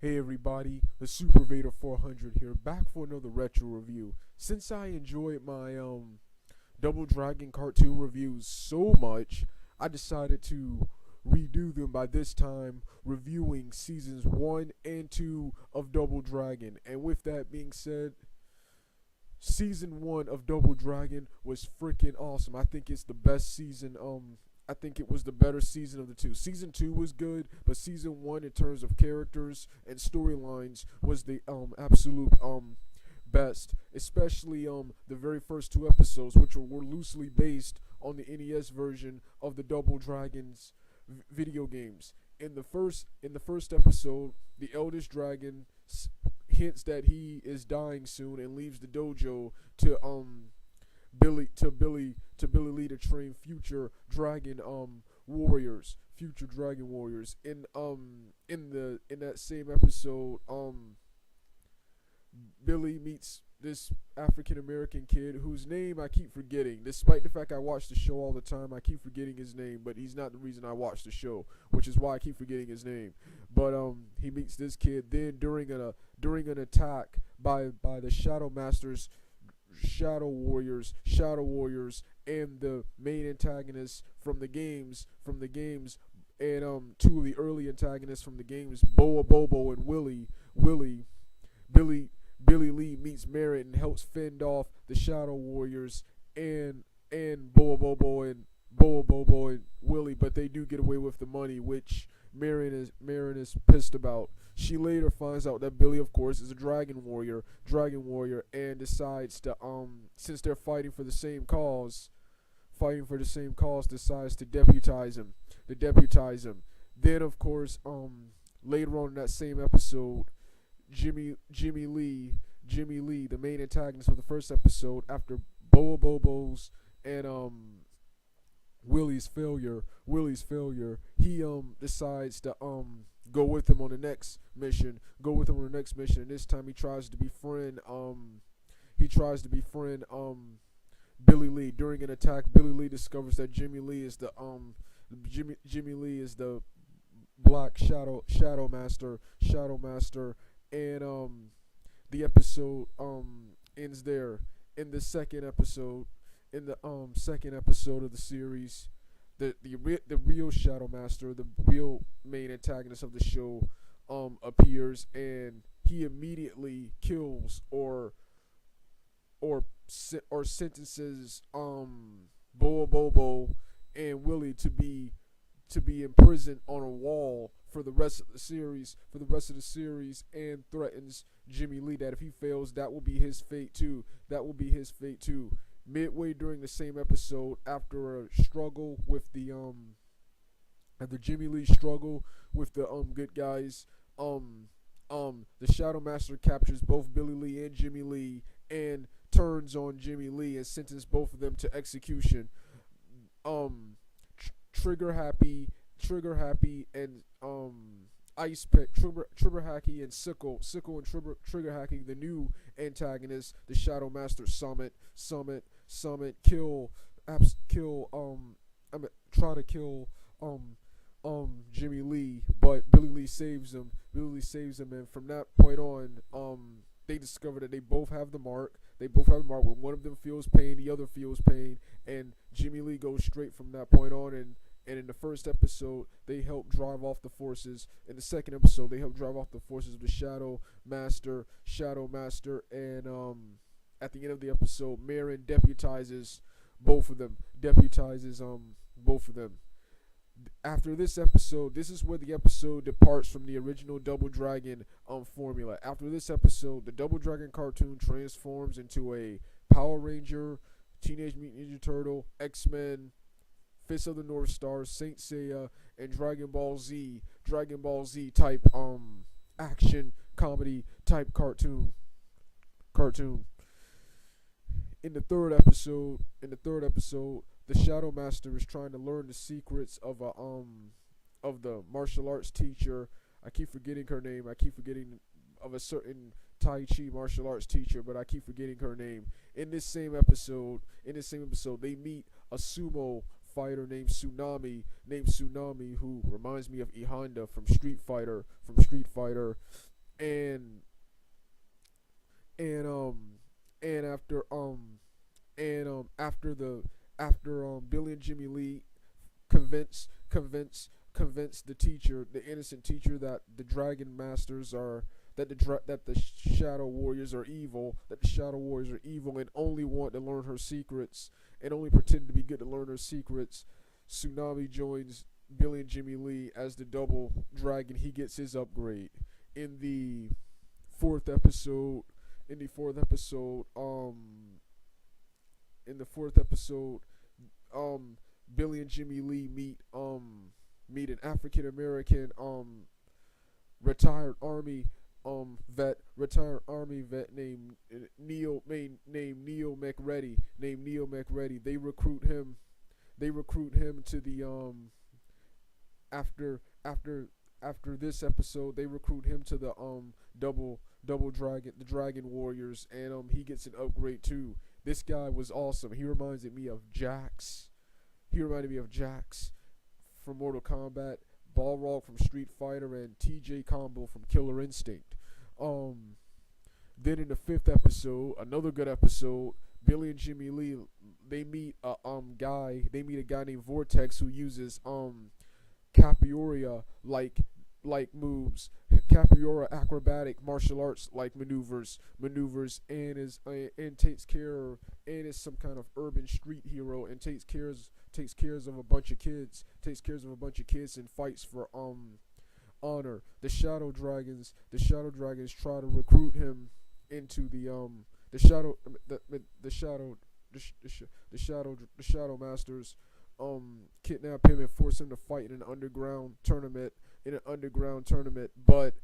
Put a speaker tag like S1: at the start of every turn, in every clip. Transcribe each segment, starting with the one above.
S1: Hey everybody, the Super Vader 400 here, back for another retro review. Since I enjoyed my Double Dragon cartoon reviews so much, I decided to redo them by this time reviewing seasons 1 and 2 of Double Dragon. And with that being said, season 1 of Double Dragon was freaking awesome. I think it's the best season. I think it was the better season of the two. Season 2 was good, but season 1 in terms of characters and storylines was the absolute best, especially the very first two episodes, which were loosely based on the NES version of the Double Dragons video games. In the first episode, the eldest dragon hints that he is dying soon and leaves the dojo to Billy Lee to train future dragon warriors. In that same episode, Billy meets this African American kid whose name I keep forgetting. Despite the fact I watch the show all the time, I keep forgetting his name, but he's not the reason I watch the show, which is why I keep forgetting his name. But he meets this kid. Then during an attack by the Shadow Masters, Shadow Warriors, and the main antagonists from the games, and two of the early antagonists from the games, Boa Bobo and Willie, Billy Lee meets Merritt and helps fend off the Shadow Warriors and Boa Bobo and Willie, but they do get away with the money, which Marion is pissed about. She later finds out that Billy, of course, is a dragon warrior, and decides to since they're fighting for the same cause, decides to deputize him. Then, of course, later on in that same episode, Jimmy Lee, the main antagonist of the first episode, after Boa Bobo's and Willie's failure, he decides to go with him on the next mission. And this time he tries to befriend Billy Lee. During an attack, Billy Lee discovers that Jimmy Lee is the Black Shadow Master, and the episode ends there. In the second episode of the series, the real Shadow Master, the real main antagonist of the show, appears, and he immediately kills or sentences Boa Bobo and Willie to be imprisoned on a wall for the rest of the series, and threatens Jimmy Lee that if he fails, that will be his fate too. Midway during the same episode, after Jimmy Lee struggle with the good guys, the Shadow Master captures both Billy Lee and Jimmy Lee and turns on Jimmy Lee and sentences both of them to execution. Trigger Happy and Ice Pick, Trigger Hacky and Sickle and Trigger Hacky, the new antagonists, the Shadow Master Summit, try to kill Jimmy Lee, but Billy Lee saves him. And from that point on, they discover that they both have the mark. When one of them feels pain, the other feels pain, and Jimmy Lee goes straight from that point on. And in the first episode, they help drive off the forces. In the second episode, they help drive off the forces of the Shadow Master, and at the end of the episode, Marin deputizes both of them. After this episode, this is where the episode departs from the original Double Dragon formula. After this episode, the Double Dragon cartoon transforms into a Power Ranger, Teenage Mutant Ninja Turtle, X-Men, Fist of the North Star, Saint Seiya, and Dragon Ball Z type action comedy type cartoon. In the third episode, the Shadow Master is trying to learn the secrets of the martial arts teacher. I keep forgetting her name. Of a certain Tai Chi martial arts teacher, but I keep forgetting her name. In this same episode, they meet a sumo fighter named Tsunami, who reminds me of E Honda from Street Fighter, and and and after after the after Billy and Jimmy Lee convince the teacher, the innocent teacher, that the Dragon Masters are that the Shadow Warriors are evil, and only want to learn her secrets, and only pretend to be good to learn her secrets. Tsunami joins Billy and Jimmy Lee as the double dragon. He gets his upgrade in the fourth episode. In the fourth episode, in the fourth episode, Billy and Jimmy Lee meet an African American retired army vet named Neil McCready. They recruit him to the after after after this episode, they recruit him to the double dragon, the Dragon Warriors, and he gets an upgrade too. This guy was awesome. He reminded me of Jax. From Mortal Kombat, Balrog from Street Fighter, and TJ Combo from Killer Instinct. Then in the fifth episode, another good episode, Billy and Jimmy Lee, they meet a guy named Vortex who uses capoeira like moves, capoeira acrobatic martial arts like maneuvers, and takes care and is some kind of urban street hero, and takes cares of a bunch of kids, and fights for honor. The Shadow Dragons try to recruit him into the Shadow the Shadow Masters kidnap him and force him to fight in an underground tournament, but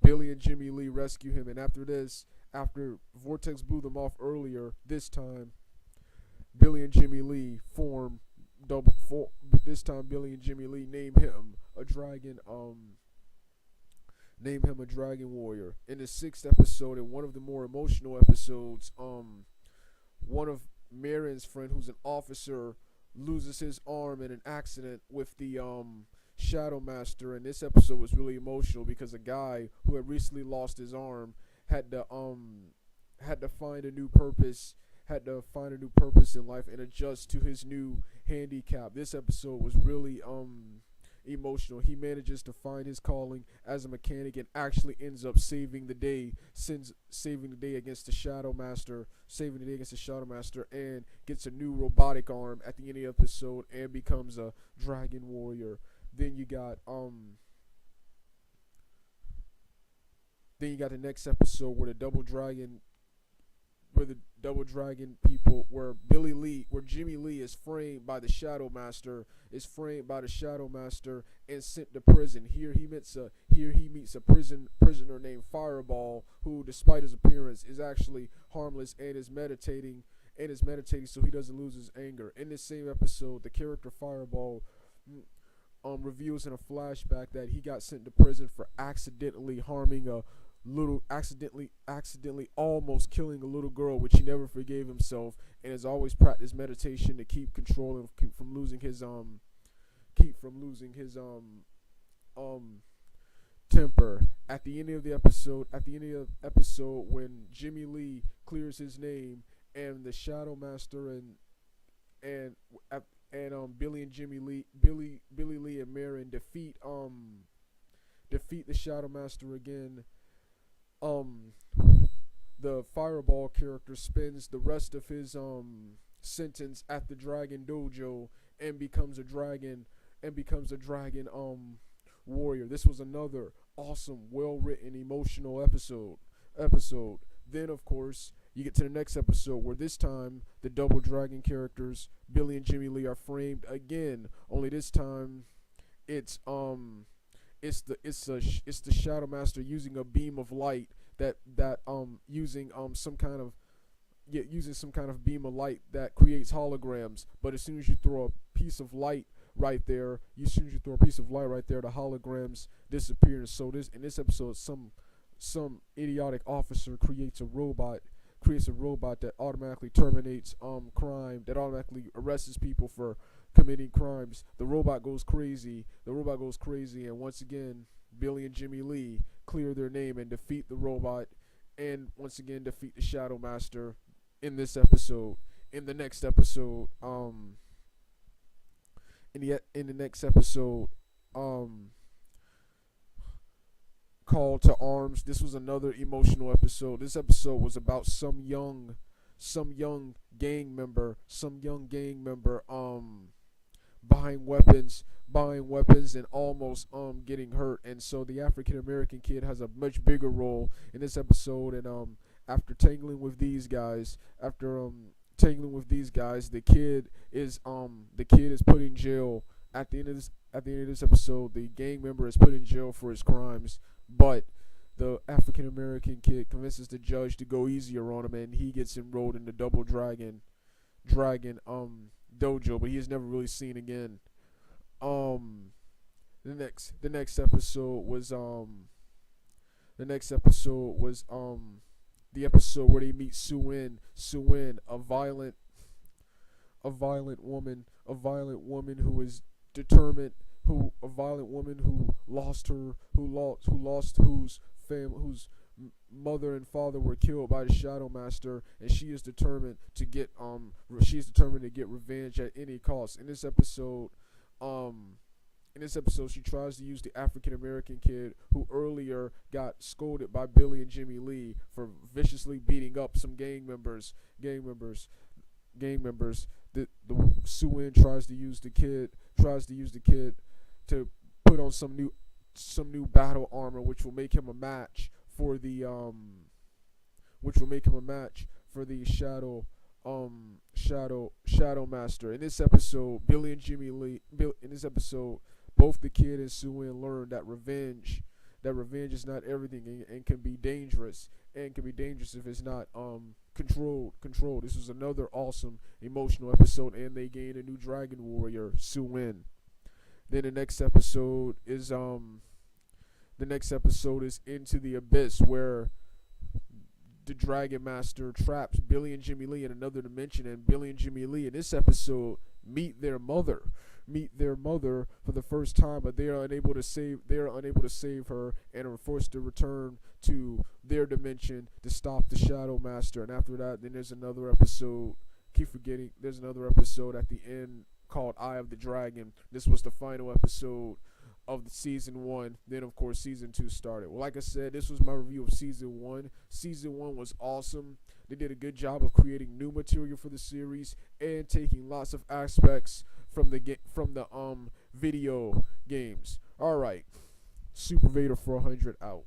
S1: Billy and Jimmy Lee rescue him. And after Vortex blew them off earlier, this time Billy and Jimmy Lee Billy and Jimmy Lee name him a dragon warrior. In the sixth episode, and one of the more emotional episodes, one of Marin's friend, who's an officer, loses his arm in an accident with the Shadow Master. And this episode was really emotional because a guy who had recently lost his arm had to find a new purpose in life and adjust to his new handicap. This episode was really emotional. He manages to find his calling as a mechanic and actually ends up saving the day against the Shadow Master, and gets a new robotic arm at the end of the episode and becomes a dragon warrior. Then you got the next episode where the double dragon people, where Jimmy Lee is framed by the Shadow Master, and sent to prison. Here he meets a prisoner named Fireball, who, despite his appearance, is actually harmless and is meditating so he doesn't lose his anger. In this same episode, the character Fireball reveals in a flashback that he got sent to prison for accidentally almost killing a little girl, which he never forgave himself, and has always practiced meditation to keep control and keep from losing his temper. At the end of the episode, when Jimmy Lee clears his name, and the Shadow Master and Billy Lee and Marin defeat the Shadow Master again, the Fireball character spends the rest of his sentence at the Dragon Dojo and becomes a dragon warrior. This was another awesome, well-written, emotional episode. Then, of course, you get to the next episode, where this time the double dragon characters Billy and Jimmy Lee are framed again. Only this time it's the Shadow Master using a beam of light using some kind of beam of light that creates holograms. But as soon as you throw a piece of light right there, the holograms disappear. So in this episode, some idiotic officer creates a robot that automatically terminates crime, that automatically arrests people for committing crimes. The robot goes crazy, and once again Billy and Jimmy Lee clear their name and defeat the robot, and once again defeat the Shadow Master in this episode. In the next episode, in the next episode, um, Call to Arms. This was another emotional episode. This episode was about some young gang member, buying weapons and almost getting hurt. And so the African American kid has a much bigger role in this episode. And after tangling with these guys, the kid is put in jail at the end of this episode. The gang member is put in jail for his crimes, but the African American kid convinces the judge to go easier on him, and he gets enrolled in the Double Dragon dojo, but he is never really seen again. Um, the next episode was the episode where they meet Sue-In, a violent woman who is determined, who lost whose mother and father were killed by the Shadow Master, and she is determined to get revenge at any cost. In this episode, she tries to use the African American kid who earlier got scolded by Billy and Jimmy Lee for viciously beating up some gang members. The Sue-In tries to use the kid to put on some new battle armor, which will make him a match for the Shadow Master. In this episode, both the kid and Sue-In learn that revenge is not everything, and can be dangerous, if it's not controlled. This was another awesome emotional episode, and they gain a new Dragon Warrior, Sue-In. Then the next episode is Into the Abyss, where the Dragon Master traps Billy and Jimmy Lee in another dimension, and Billy and Jimmy Lee in this episode meet their mother for the first time, but they are unable to save her, and are forced to return to their dimension to stop the Shadow Master. And after that, then there's another episode. There's another episode at the end called Eye of the Dragon. This was the final episode of the season 1. Then of course season 2 started. Well, like I said, this was my review of season 1. Season 1 was awesome. They did a good job of creating new material for the series and taking lots of aspects from the video games. All right, Super Vader 400 out.